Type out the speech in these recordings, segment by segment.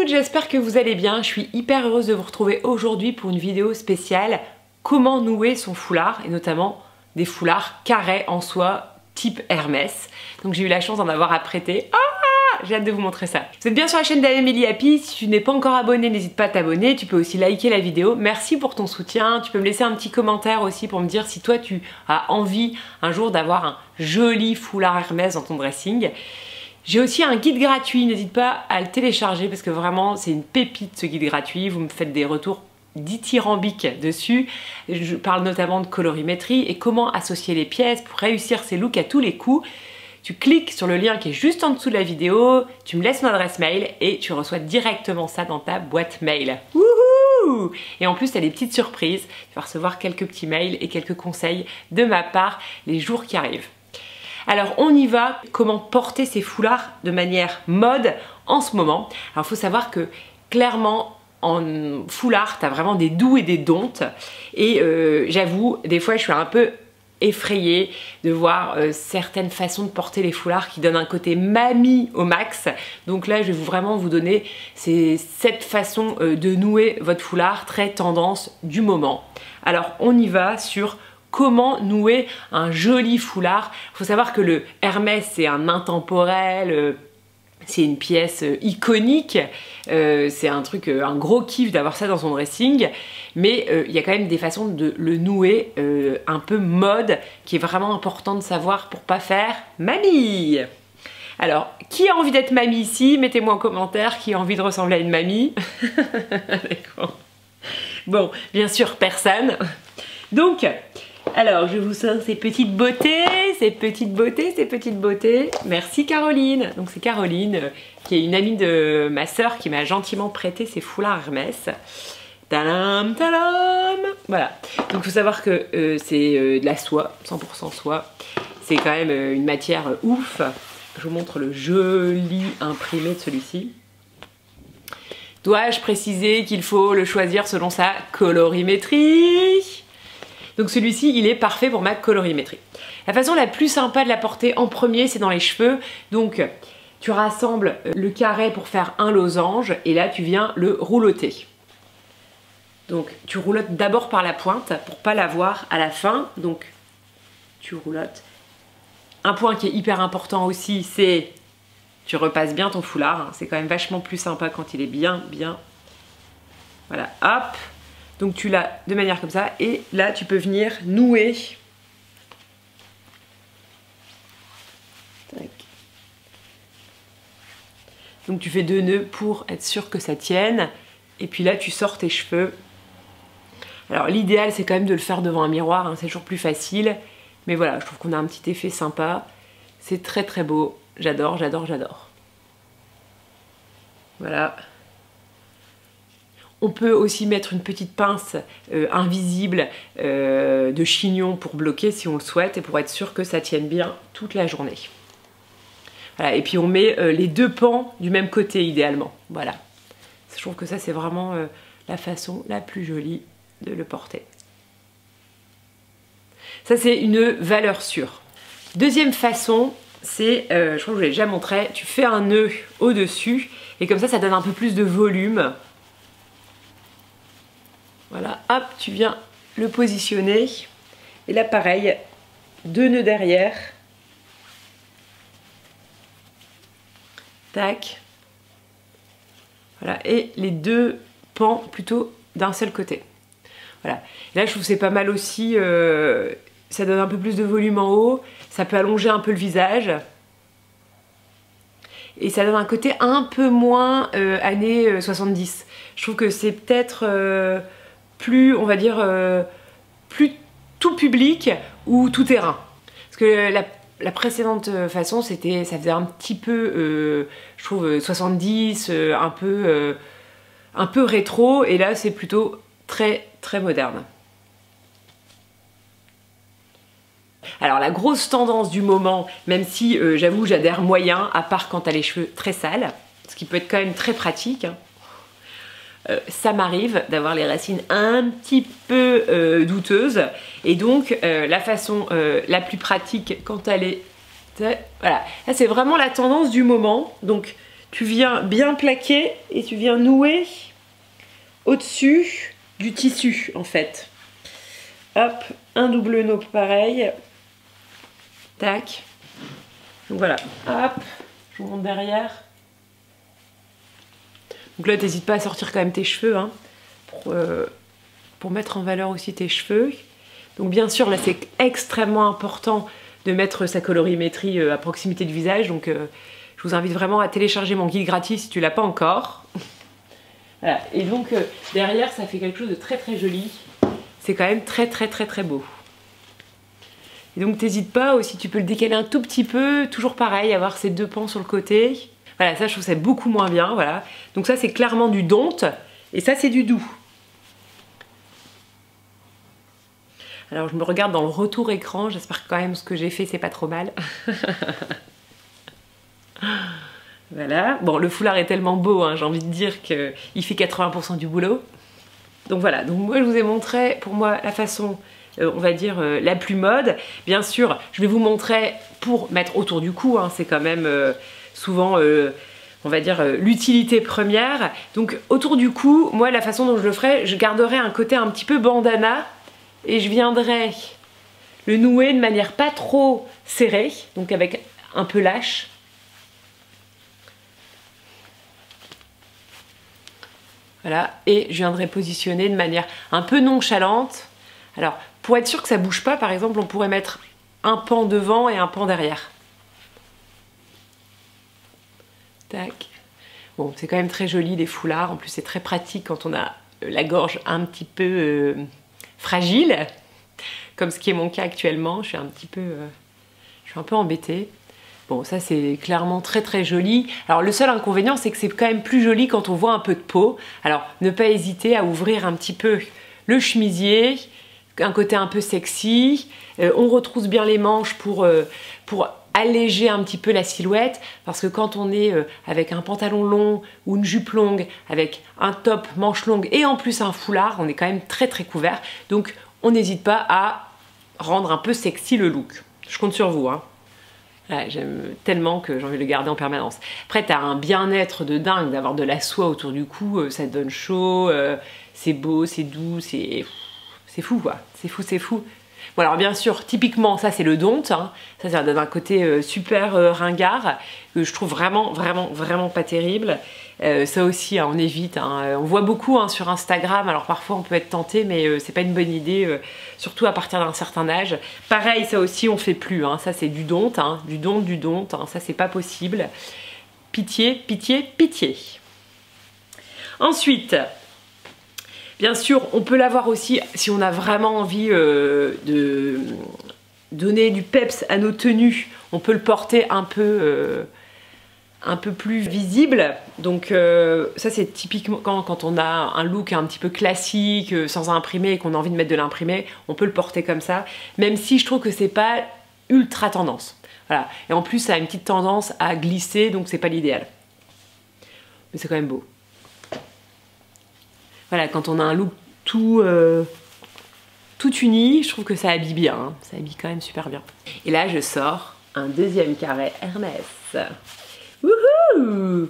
toutes, j'espère que vous allez bien. Je suis hyper heureuse de vous retrouver aujourd'hui pour une vidéo spéciale comment nouer son foulard et notamment des foulards carrés en soie type Hermès. Donc j'ai eu la chance d'en avoir à prêter. J'ai hâte de vous montrer ça. Vous êtes bien sur la chaîne d'Amélie Happy. Si tu n'es pas encore abonné, n'hésite pas à t'abonner. Tu peux aussi liker la vidéo. Merci pour ton soutien. Tu peux me laisser un petit commentaire aussi pour me dire si toi tu as envie un jour d'avoir un joli foulard Hermès dans ton dressing. J'ai aussi un guide gratuit, n'hésite pas à le télécharger parce que vraiment c'est une pépite ce guide gratuit. Vous me faites des retours dithyrambiques dessus. Je parle notamment de colorimétrie et comment associer les pièces pour réussir ces looks à tous les coups. Tu cliques sur le lien qui est juste en dessous de la vidéo, tu me laisses ton adresse mail et tu reçois directement ça dans ta boîte mail. Wouhou! Et en plus, tu as des petites surprises. Tu vas recevoir quelques petits mails et quelques conseils de ma part les jours qui arrivent. Alors on y va, comment porter ces foulards de manière mode en ce moment. Alors il faut savoir que clairement en foulard, tu as vraiment des doux et des dontes. Et j'avoue, des fois je suis un peu effrayée de voir certaines façons de porter les foulards qui donnent un côté mamie au max. Donc là je vais vraiment vous donner cette façon de nouer votre foulard très tendance du moment. Alors on y va sur comment nouer un joli foulard. Il faut savoir que le Hermès c'est un intemporel, c'est une pièce iconique, c'est un truc, un gros kiff d'avoir ça dans son dressing, mais il y a quand même des façons de le nouer un peu mode qui est vraiment important de savoir pour pas faire mamie. Alors, qui a envie d'être mamie ici? Mettez-moi en commentaire qui a envie de ressembler à une mamie. Bon, bien sûr personne. Donc, alors, je vous sors ces petites beautés, ces petites beautés, ces petites beautés. Merci Caroline. Donc c'est Caroline qui est une amie de ma sœur qui m'a gentiment prêté ses foulards Hermès. Tadam, tadam. Voilà. Donc il faut savoir que c'est de la soie, 100% soie. C'est quand même une matière ouf. Je vous montre le joli imprimé de celui-ci. Dois-je préciser qu'il faut le choisir selon sa colorimétrie? Donc celui-ci, il est parfait pour ma colorimétrie. La façon la plus sympa de la porter en premier, c'est dans les cheveux. Donc tu rassembles le carré pour faire un losange et là tu viens le roulotter. Donc tu roulottes d'abord par la pointe pour pas la voir à la fin. Donc tu roulottes. Un point qui est hyper important aussi, c'est tu repasses bien ton foulard. C'est quand même vachement plus sympa quand il est bien. Voilà, hop. Donc tu l'as de manière comme ça et là tu peux venir nouer. Tac. Donc tu fais 2 nœuds pour être sûr que ça tienne et puis là tu sors tes cheveux. Alors l'idéal c'est quand même de le faire devant un miroir, hein, c'est toujours plus facile. Mais voilà, je trouve qu'on a un petit effet sympa. C'est très très beau, j'adore, j'adore, j'adore. Voilà. On peut aussi mettre une petite pince invisible de chignon pour bloquer si on le souhaite et pour être sûr que ça tienne bien toute la journée. Voilà, et puis on met les 2 pans du même côté idéalement. Voilà. Je trouve que ça c'est vraiment la façon la plus jolie de le porter. Ça c'est une valeur sûre. Deuxième façon, c'est, je crois que je vous l'ai déjà montré, tu fais un nœud au-dessus et comme ça donne un peu plus de volume. Voilà, hop, tu viens le positionner. Et là, pareil, 2 nœuds derrière. Tac. Voilà, et les 2 pans plutôt d'un seul côté. Voilà. Et là, je trouve que c'est pas mal aussi. Ça donne un peu plus de volume en haut. Ça peut allonger un peu le visage. Et ça donne un côté un peu moins années 70. Je trouve que c'est peut-être... plus, on va dire, plus tout public ou tout terrain. Parce que la précédente façon, ça faisait un petit peu, je trouve, 70, un peu rétro, et là c'est plutôt très très moderne. Alors la grosse tendance du moment, même si j'avoue j'adhère moyen, à part quand t'as les cheveux très sales, ce qui peut être quand même très pratique, hein. Ça m'arrive d'avoir les racines un petit peu douteuses et donc la façon la plus pratique quand elle est... Voilà, là c'est vraiment la tendance du moment. Donc tu viens bien plaquer et tu viens nouer au-dessus du tissu en fait. Hop, un double nœud pareil. Tac. Donc voilà, hop, je vous montre derrière. Donc là, n'hésite pas à sortir quand même tes cheveux hein, pour mettre en valeur aussi tes cheveux. Donc bien sûr, là, c'est extrêmement important de mettre sa colorimétrie à proximité du visage. Donc je vous invite vraiment à télécharger mon guide gratuit si tu ne l'as pas encore. Voilà. Et donc derrière, ça fait quelque chose de très très joli. C'est quand même très très très très beau. Et donc t'hésites pas aussi, tu peux le décaler un tout petit peu, toujours pareil, avoir ces deux pans sur le côté. Voilà, ça je trouve ça beaucoup moins bien, voilà. Donc ça c'est clairement du don'te, et ça c'est du doux. Alors je me regarde dans le retour écran, j'espère que quand même ce que j'ai fait c'est pas trop mal. Voilà, bon le foulard est tellement beau, hein, j'ai envie de dire qu'il fait 80% du boulot. Donc voilà, donc moi je vous ai montré pour moi la façon... on va dire la plus mode. Bien sûr, je vais vous montrer pour mettre autour du cou, hein, c'est quand même souvent, on va dire, l'utilité première. Donc autour du cou, moi la façon dont je le ferai, je garderai un côté un petit peu bandana et je viendrai le nouer de manière pas trop serrée, donc avec un peu lâche. Voilà, et je viendrai positionner de manière un peu nonchalante. Alors, pour être sûr que ça bouge pas, par exemple, on pourrait mettre un pan devant et un pan derrière. Tac. Bon, c'est quand même très joli les foulards. En plus, c'est très pratique quand on a la gorge un petit peu fragile, comme ce qui est mon cas actuellement. Je suis un peu embêtée. Bon, ça c'est clairement très très joli. Alors le seul inconvénient, c'est que c'est quand même plus joli quand on voit un peu de peau. Alors, ne pas hésiter à ouvrir un petit peu le chemisier, un côté un peu sexy, on retrousse bien les manches pour alléger un petit peu la silhouette, parce que quand on est avec un pantalon long ou une jupe longue, avec un top manche longue et en plus un foulard, on est quand même très très couvert, donc on n'hésite pas à rendre un peu sexy le look. Je compte sur vous, hein. Voilà, j'aime tellement que j'ai envie de le garder en permanence. Après, t'as un bien-être de dingue d'avoir de la soie autour du cou, ça te donne chaud, c'est beau, c'est doux, c'est fou quoi, c'est fou, c'est fou. Bon alors bien sûr, typiquement ça c'est le don'te, hein. Ça donne un côté super ringard, que je trouve vraiment pas terrible. Ça aussi hein, on évite, hein. On voit beaucoup hein, sur Instagram, alors parfois on peut être tenté mais c'est pas une bonne idée, surtout à partir d'un certain âge. Pareil, ça aussi on fait plus, hein. Ça c'est du don'te, hein. Du don'te, hein. Ça c'est pas possible. Pitié, pitié, pitié. Ensuite, bien sûr, on peut l'avoir aussi si on a vraiment envie de donner du peps à nos tenues. On peut le porter un peu plus visible. Donc ça c'est typiquement quand on a un look un petit peu classique, sans imprimer et qu'on a envie de mettre de l'imprimé, on peut le porter comme ça. Même si je trouve que c'est pas ultra tendance. Voilà. Et en plus ça a une petite tendance à glisser, donc c'est pas l'idéal. Mais c'est quand même beau. Voilà, quand on a un look tout uni, je trouve que ça habille bien, hein. Ça habille quand même super bien. Et là, je sors un deuxième carré Hermès. Wouhou!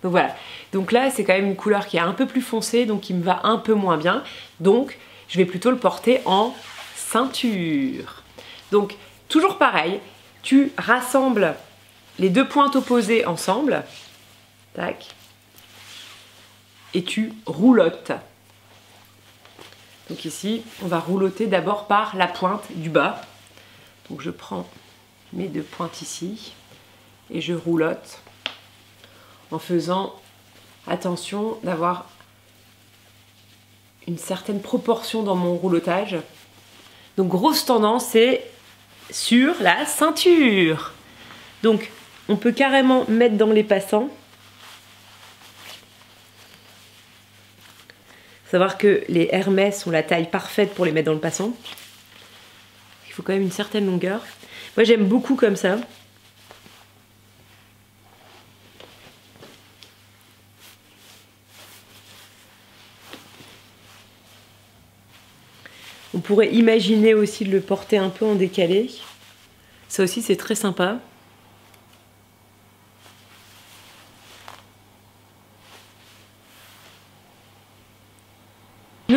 Donc voilà. Donc là, c'est quand même une couleur qui est un peu plus foncée, donc qui me va un peu moins bien. Donc, je vais plutôt le porter en ceinture. Donc, toujours pareil, tu rassembles les deux pointes opposées ensemble. Tac. Et tu roulottes. Donc ici, on va roulotter d'abord par la pointe du bas. Donc je prends mes deux pointes ici et je roulotte en faisant attention d'avoir une certaine proportion dans mon roulotage. Donc grosse tendance, c'est sur la ceinture. Donc on peut carrément mettre dans les passants. Savoir que les Hermès ont la taille parfaite pour les mettre dans le passant. Il faut quand même une certaine longueur. Moi j'aime beaucoup comme ça. On pourrait imaginer aussi de le porter un peu en décalé. Ça aussi c'est très sympa.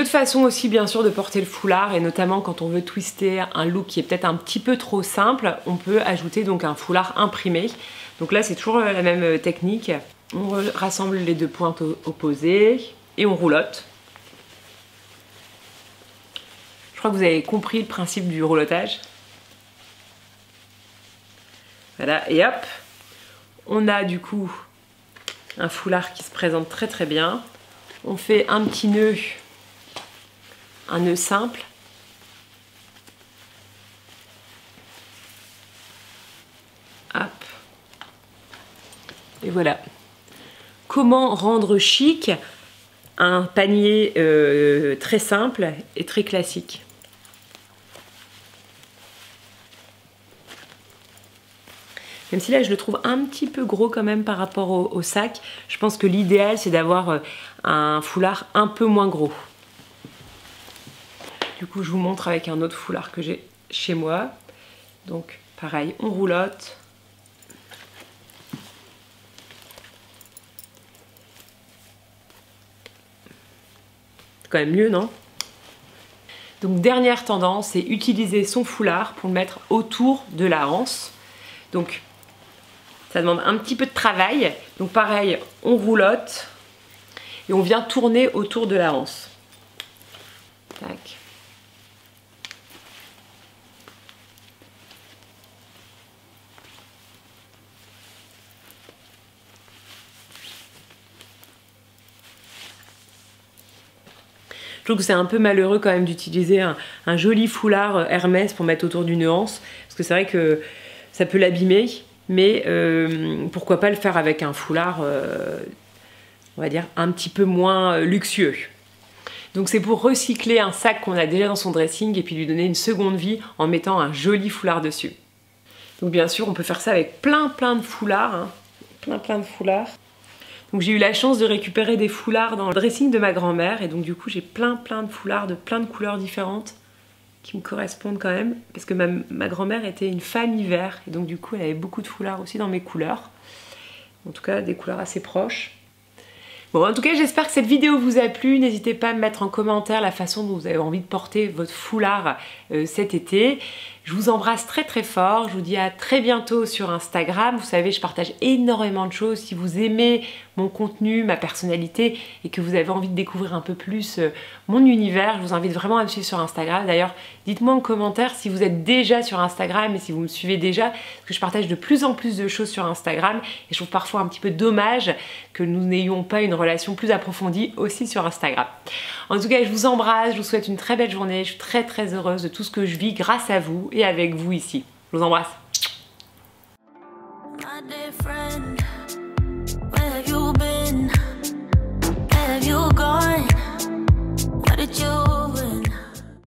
autre façon aussi bien sûr de porter le foulard, et notamment quand on veut twister un look qui est peut-être un petit peu trop simple, on peut ajouter donc un foulard imprimé. Donc là c'est toujours la même technique, on rassemble les deux pointes opposées et on roulotte. Je crois que vous avez compris le principe du roulotage. Voilà, et hop, on a du coup un foulard qui se présente très très bien. On fait un petit nœud, un nœud simple. Hop. Et voilà. Comment rendre chic un panier très simple et très classique. Même si là je le trouve un petit peu gros quand même par rapport au sac, je pense que l'idéal c'est d'avoir un foulard un peu moins gros. Du coup je vous montre avec un autre foulard que j'ai chez moi. Donc pareil, on roulotte. C'est quand même mieux, non? Donc dernière tendance, c'est utiliser son foulard pour le mettre autour de la anse. Donc ça demande un petit peu de travail. Donc pareil, on roulotte et on vient tourner autour de la anse. Tac. Je trouve que c'est un peu malheureux quand même d'utiliser un joli foulard Hermès pour mettre autour d'une anse, parce que c'est vrai que ça peut l'abîmer. Mais pourquoi pas le faire avec un foulard, on va dire, un petit peu moins luxueux. Donc c'est pour recycler un sac qu'on a déjà dans son dressing et puis lui donner une seconde vie en mettant un joli foulard dessus. Donc bien sûr, on peut faire ça avec plein de foulards, hein. Plein de foulards. Donc j'ai eu la chance de récupérer des foulards dans le dressing de ma grand-mère et donc du coup j'ai plein de foulards de plein de couleurs différentes qui me correspondent quand même, parce que ma grand-mère était une fan hiver et donc du coup elle avait beaucoup de foulards aussi dans mes couleurs, en tout cas des couleurs assez proches. Bon, en tout cas j'espère que cette vidéo vous a plu, n'hésitez pas à me mettre en commentaire la façon dont vous avez envie de porter votre foulard cet été. Je vous embrasse très fort, je vous dis à très bientôt sur Instagram. Vous savez, je partage énormément de choses. Si vous aimez mon contenu, ma personnalité et que vous avez envie de découvrir un peu plus mon univers, je vous invite vraiment à me suivre sur Instagram. D'ailleurs, dites-moi en commentaire si vous êtes déjà sur Instagram et si vous me suivez déjà, parce que je partage de plus en plus de choses sur Instagram et je trouve parfois un petit peu dommage que nous n'ayons pas une relation plus approfondie aussi sur Instagram. En tout cas, je vous embrasse, je vous souhaite une très belle journée, je suis très heureuse de tout ce que je vis grâce à vous et avec vous ici. Je vous embrasse.